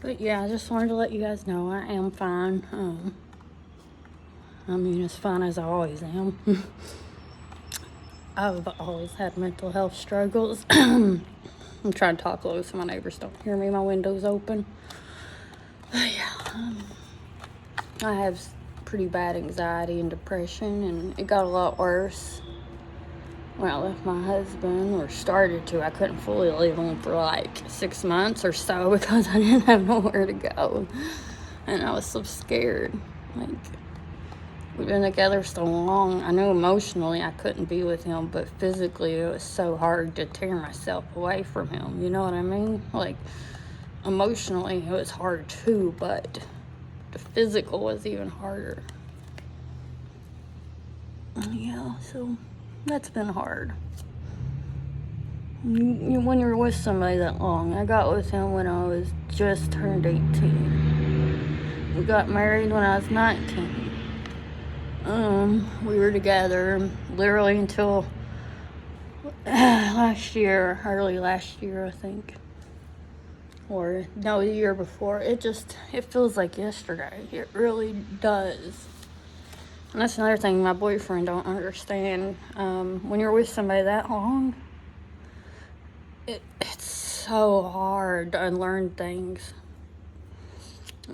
But yeah, I just wanted to let you guys know I am fine. I mean, as fine as I always am. I've always had mental health struggles. I'm trying to talk low so my neighbors don't hear me. My window's open. But yeah, I have pretty bad anxiety and depression, and it got a lot worse when I left my husband, or started to. I couldn't fully leave him for like 6 months or so because I didn't have nowhere to go. And I was so scared. Like, we've been together so long. I knew emotionally I couldn't be with him, but physically it was so hard to tear myself away from him. You know what I mean? Like, emotionally it was hard too, but the physical was even harder. Yeah, so that's been hard. When you're with somebody that long, I got with him when I was just turned 18. We got married when I was 19. We were together literally until last year, early last year, I think. Or no, the year before. It feels like yesterday. It really does. And that's another thing my boyfriend don't understand. When you're with somebody that long, it's so hard to unlearn things.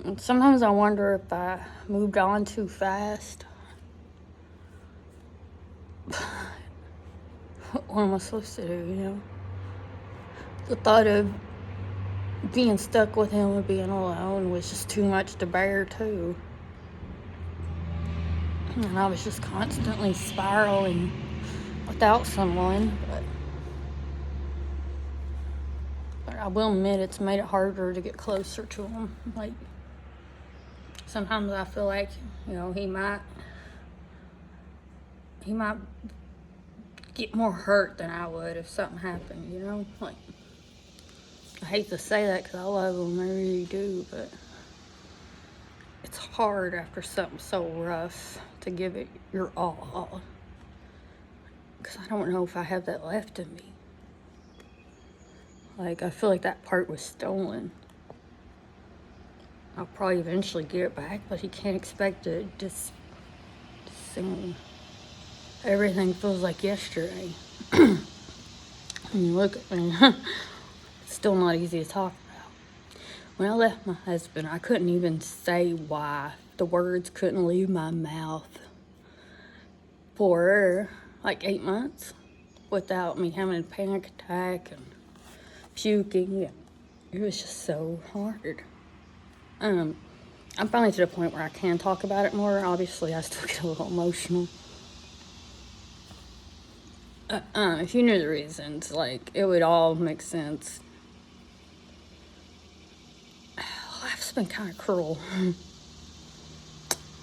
And sometimes I wonder if I moved on too fast. What am I supposed to do, you know? The thought of being stuck with him and being alone was just too much to bear, too. And I was just constantly spiraling without someone. But I will admit it's made it harder to get closer to him. Like, sometimes I feel like, you know, he might get more hurt than I would if something happened, you know? Like, I hate to say that because I love him, I really do, but it's hard after something so rough to give it your all. Because I don't know if I have that left in me. Like, I feel like that part was stolen. I'll probably eventually get it back, but you can't expect it just soon. Everything feels like yesterday. And you look at me, it's still not easy to talk about. When I left my husband, I couldn't even say why. The words couldn't leave my mouth for like 8 months without me having a panic attack and puking. It was just so hard. I'm finally to the point where I can talk about it more. Obviously, I still get a little emotional. If you knew the reasons, like, it would all make sense. Life's been kind of cruel.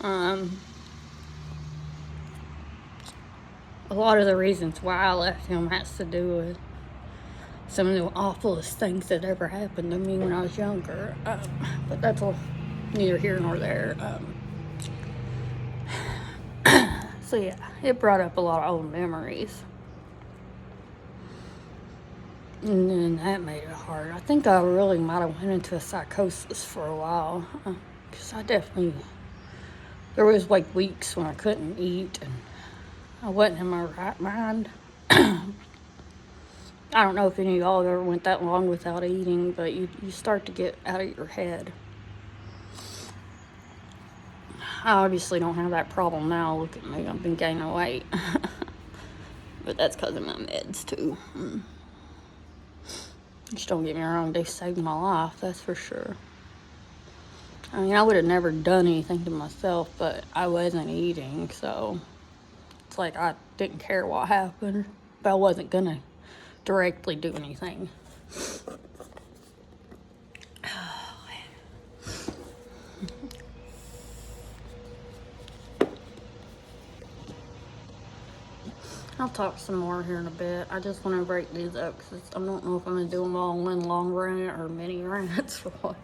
A lot of the reasons why I left him has to do with some of the awfulest things that ever happened to me when I was younger. But that's all, neither here nor there. So yeah, it brought up a lot of old memories. And then that made it hard. I think I really might have went into a psychosis for a while. Because there was like weeks when I couldn't eat and I wasn't in my right mind. I don't know if any of y'all have ever went that long without eating, but you start to get out of your head. I obviously don't have that problem now. Look at me, I've been gaining weight. But that's because of my meds too. Just don't get me wrong, they saved my life, that's for sure. I mean, I would have never done anything to myself, but I wasn't eating, so it's like I didn't care what happened, but I wasn't gonna directly do anything. I'll talk some more here in a bit. I just want to break these up because I don't know if I'm going to do them all in long rant or mini rants or what.